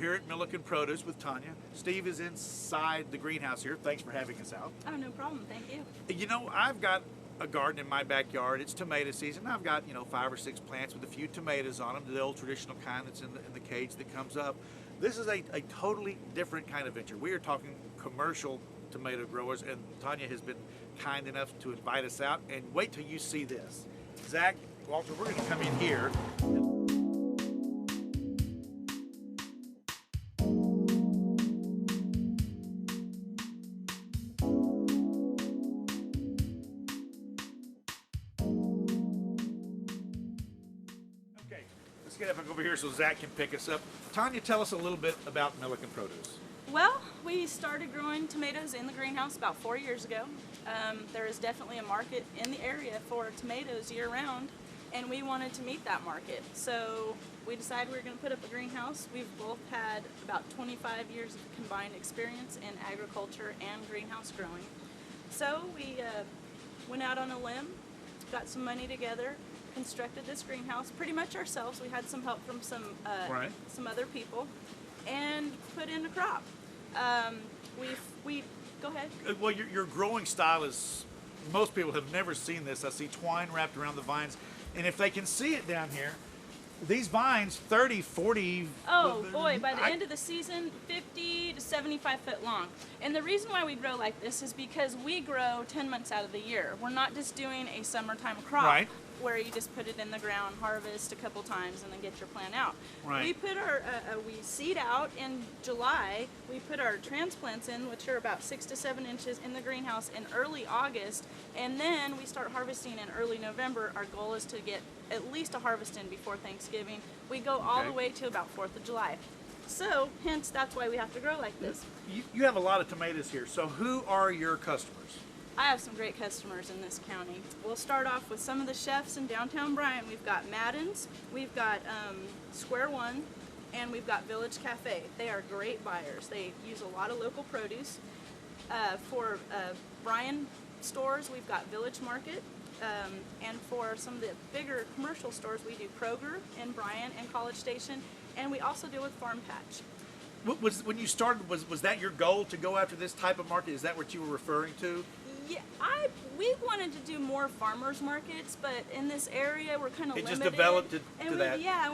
here at Milliken Produce with Tanya. Steve is inside the greenhouse here. Thanks for having us out. Oh, no problem. Thank you. You know, I've got a garden in my backyard. It's tomato season. I've got, 5 or 6 plants with a few tomatoes on them, the old traditional kind that's in the cage that comes up. This is a totally different kind of venture. We are talking commercial tomato growers, and Tanya has been kind enough to invite us out. And wait till you see this. Zach, Walter, we're going to come in here. Okay, let's get up and go over here so Zach can pick us up. Tanya, tell us a little bit about Milliken Produce. Well, we started growing tomatoes in the greenhouse about 4 years ago. There is definitely a market in the area for tomatoes year-round, and we wanted to meet that market. So we decided we were going to put up a greenhouse. We've both had about 25 years of combined experience in agriculture and greenhouse growing. So we went out on a limb, got some money together, constructed this greenhouse pretty much ourselves. We had some help from some other people, and put in a crop. We go ahead. Well, your growing style is, most people have never seen this. I see twine wrapped around the vines, and if they can see it down here, these vines 30, 40. Oh boy, by the end of the season, 50 to 75 foot long. And the reason why we grow like this is because we grow 10 months out of the year. We're not just doing a summertime crop. Right. Where you just put it in the ground, harvest a couple times, and then get your plant out. Right. We put our we seed out in July. We put our transplants in, which are about 6 to 7 inches, in the greenhouse in early August, and then we start harvesting in early November. Our goal is to get at least a harvest in before Thanksgiving. We go all the way to about 4th of July. So, hence, that's why we have to grow like this. You have a lot of tomatoes here. So, who are your customers? I have some great customers in this county. We'll start off with some of the chefs in downtown Bryan. We've got Madden's, we've got Square One, and we've got Village Cafe. They are great buyers. They use a lot of local produce. For Bryan stores, we've got Village Market. And for some of the bigger commercial stores, we do Kroger in Bryan and College Station, and we also deal with Farm Patch. When you started, was that your goal to go after this type of market? Is that what you were referring to? Yeah, we wanted to do more farmers markets, but in this area we're kind of limited. It just developed to that. Yeah,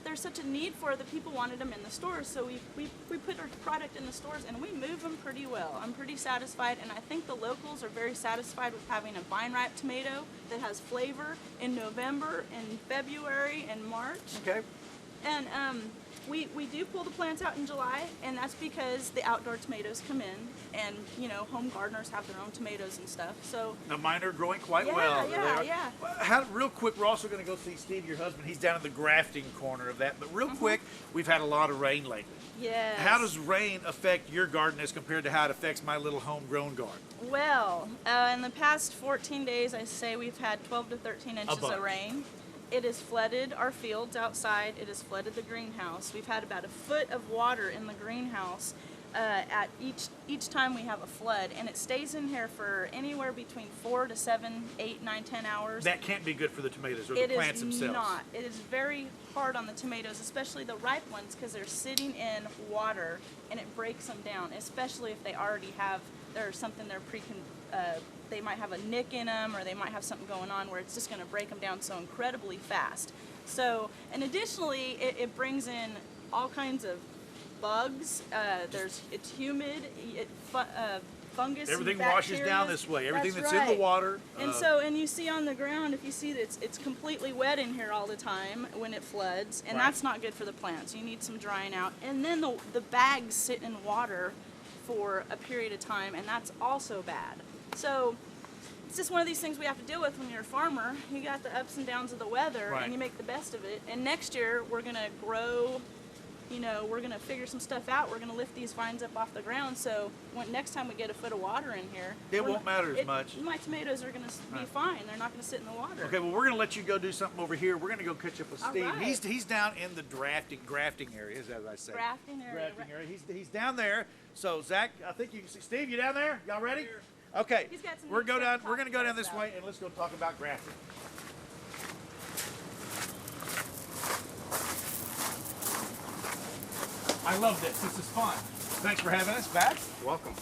there's such a need for it that people wanted them in the stores, so we put our product in the stores and we move them pretty well. I'm pretty satisfied, and I think the locals are very satisfied with having a vine-ripe tomato that has flavor in November, in February, and March. Okay. And we do pull the plants out in July, and that's because the outdoor tomatoes come in, and home gardeners have their own tomatoes and stuff. So now mine are growing quite well. Yeah. Real quick, we're also going to go see Steve, your husband. He's down in the grafting corner of that. But real quick, we've had a lot of rain lately. Yes. How does rain affect your garden as compared to how it affects my little homegrown garden? Well, in the past 14 days, I say we've had 12 to 13 inches of rain. It has flooded our fields outside. It has flooded the greenhouse. We've had about a foot of water in the greenhouse at each time we have a flood, and it stays in here for anywhere between 4 to 7, 8, 9, 10 hours. That can't be good for the tomatoes or the plants themselves. It is not. It is very hard on the tomatoes, especially the ripe ones, because they're sitting in water, and it breaks them down, especially if they already have something they might have a nick in them, or they might have something going on where it's just going to break them down so incredibly fast. So, and additionally, it brings in all kinds of bugs. It's humid. Fungus. Everything washes down this way. Everything that's in the water. And you see on the ground, if you see that it's completely wet in here all the time when it floods, and that's not good for the plants. You need some drying out. And then the bags sit in water for a period of time, and that's also bad. So it's just one of these things we have to deal with when you're a farmer. You got the ups and downs of the weather, and you make the best of it. And next year we're going to grow, we're going to figure some stuff out. We're going to lift these vines up off the ground, so next time we get a foot of water in here, it won't matter as much. My tomatoes are going to be fine. They're not going to sit in the water. Okay, well, we're going to let you go do something over here. We're going to go catch up with Steve. Right. He's down in the grafting areas, as I say. Grafting area. He's down there. So Zach, I think you can see Steve. You down there? Y'all ready? Okay. We're going to go down this way, and let's go talk about grafting. I love this. This is fun. Thanks for having us back. Welcome.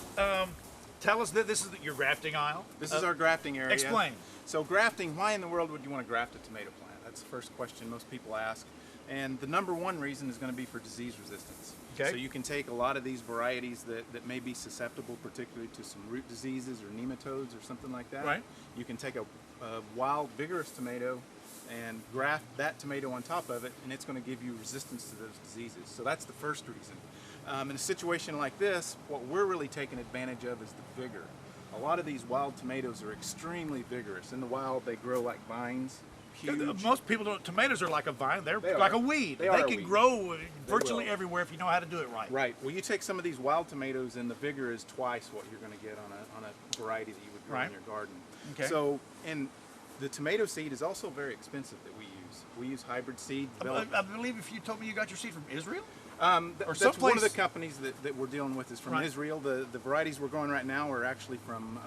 Tell us that this is your grafting aisle. This is our grafting area. Explain. So grafting, why in the world would you want to graft a tomato plant? That's the first question most people ask. And the number one reason is going to be for disease resistance. Okay. So you can take a lot of these varieties that may be susceptible particularly to some root diseases or nematodes or something like that. Right. You can take a wild, vigorous tomato and graft that tomato on top of it, and it's going to give you resistance to those diseases. So that's the first reason. In a situation like this, what we're really taking advantage of is the vigor. A lot of these wild tomatoes are extremely vigorous. In the wild, they grow like vines. Huge. Most people don't. Tomatoes are like a vine. They're They like are. a weed. They are a can weed. grow virtually will. everywhere if you know how to do it right. Right. Well, you take some of these wild tomatoes, and the vigor is twice what you're going to get on a variety that you would grow Right. in your garden. Okay. So, and the tomato seed is also very expensive that we use. We use hybrid seed. I believe if you told me you got your seed from Israel. That's someplace- one of the companies that we're dealing with is from Right. Israel. The varieties we're growing right now are actually from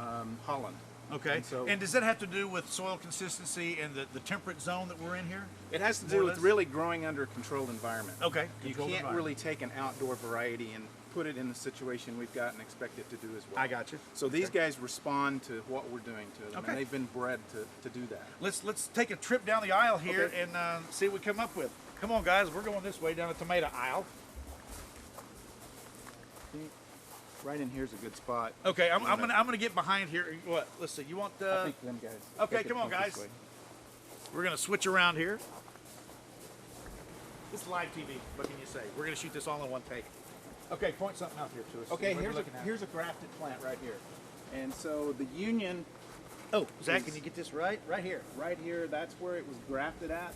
Holland. Okay. And so And does that have to do with soil consistency and the temperate zone that we're in here? it has to more do or with less? really growing under a controlled environment. Okay. You Controlled can't environment. really take an outdoor variety and put it in the situation we've got and expect it to do as well. I got you. So these guys respond to what we're doing to them, Okay. and they've been bred to do that. Let's take a trip down the aisle here Okay. and see what we come up with. Come on, guys. We're going this way down the tomato aisle. Right in here's a good spot. Okay. I'm gonna get behind here. What? Let's see. You want I think them guys. okay, they could come on, come this guys. way. We're gonna switch around here. This is live TV. What can you say? We're gonna shoot this all in one take. Okay, point something out here to us. Okay, What are we here's looking at? here's a grafted plant right here, and so the union Oh, Zach, can you get this right here? right here, that's where it was grafted at.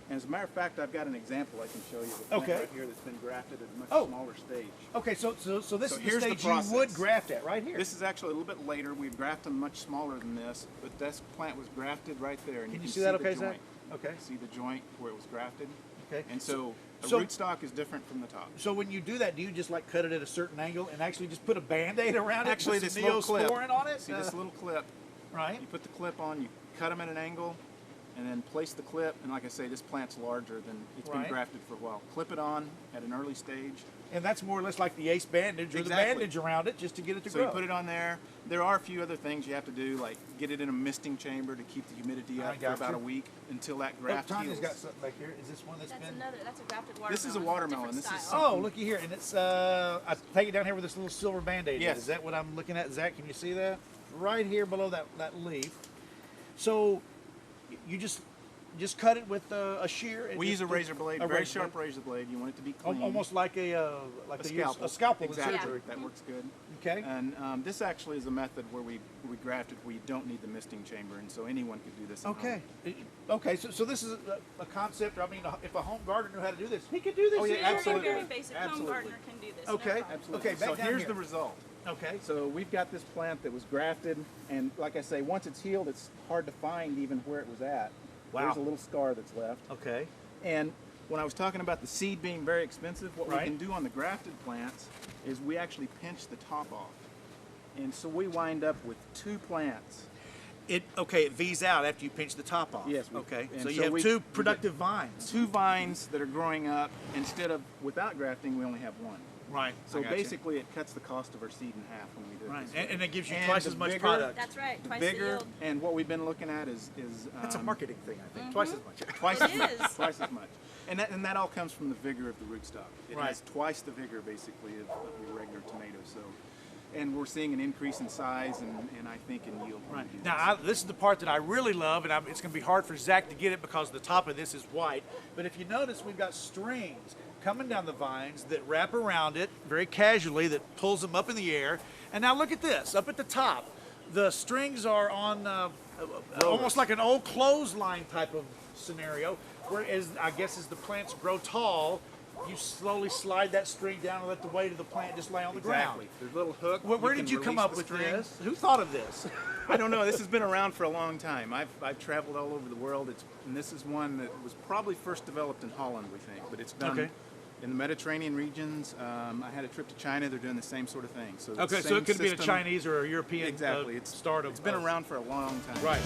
And as a matter of fact, I've got an example I can show you. The plant Okay. right here that's been grafted at a much Oh. smaller stage. Okay, so this So is the here's the stage you process. would graft at right here. This is actually a little bit later. We've grafted them much smaller than this, but this plant was grafted right there. And Can you can see that the okay, Zach? joint. Okay. See the joint where it was grafted? Okay. And so the so- rootstock is different from the top. So when you do that, do you just like cut it at a certain angle and actually just put a Band-Aid around Actually, it? this Put little some clip. Neosporin on it? See this little clip? right? You put the clip on, you cut them at an angle, and then place the clip. And like I say, this plant's larger than it's Right. been grafted for a while. Clip it on at an early stage. And that's more or less like the ace bandage or Exactly. the bandage around it just to get it to So grow. you put it on there. There are a few other things you have to do, like get it in a misting chamber to keep the humidity I up for got about you. a week until that Oh, graft Tanya's heals. got something back here. Is this one that's That's been... that's a grafted watermelon. This is a watermelon. Different This is style. Oh, looky here. And it's, I take it down here with this little silver Band-Aid. Yes. Is that what I'm looking at? Zach, can you see that? Right here below that leaf. So you just cut it with a shear. and We just use a razor blade, a very razor sharp blade. razor blade. You want it to be clean. Almost like a scalpel in Exactly. surgery. That works good. Okay. And this actually is a method where we grafted where you don't need the misting chamber, and so anyone could do this. At Okay. home. Okay. So this is a concept. I mean, if a home gardener knew how to do this, he could do this. Oh, yeah, anywhere. absolutely. Very basic home Absolutely. gardener can do this. Okay. No problem. Absolutely. Okay, back so down here's here. the result. Okay. So we've got this plant that was grafted, and like I say, once it's healed, it's hard to find even where it was at. Wow. There's a little scar that's left. Okay. And when I was talking about the seed being very expensive, what Right. we can do on the grafted plants is we actually pinch the top off. And so we wind up with 2 plants. It V's out after you pinch the top off. Yes, we- Okay. and So you so have we- 2 we productive vines. 2 vines that are growing up. Instead of without grafting, we only have 1. Right. So I gotcha. basically, it cuts the cost of our seed in half when we do it Right. this way. And it gives you And twice the as much vigor- product. That's right. The Twice the bigger, yield. and what we've been looking at is That's a marketing thing, I think. Mhm. Twice as much. twice It as much. is. Twice as much. And that all comes from the vigor of the rootstock. It Right. has twice the vigor, basically, of your regular tomato. So, and we're seeing an increase in size and I think in yield. when Right. we do Now, this. this is the part that I really love, and it's going to be hard for Zach to get it because the top of this is white. But if you notice, we've got strings coming down the vines that wrap around it very casually, that pulls them up in the air. And now look at this, up at the top. The strings are on almost like an old clothesline type of scenario, whereas I guess as the plants grow tall, you slowly slide that string down and let the weight of the plant just lay on the Exactly. ground. There's a little hook. Where can did you come release up the with string. this? Who thought of this? I don't know. This has been around for a long time. I've traveled all over the world. And this is one that was probably first developed in Holland, we think, but it's done Okay. in the Mediterranean regions. I had a trip to China. They're doing the same sort of thing. So Okay, the so same it could be a system. Chinese or a European Exactly. start of. It's been around for a long time. Right.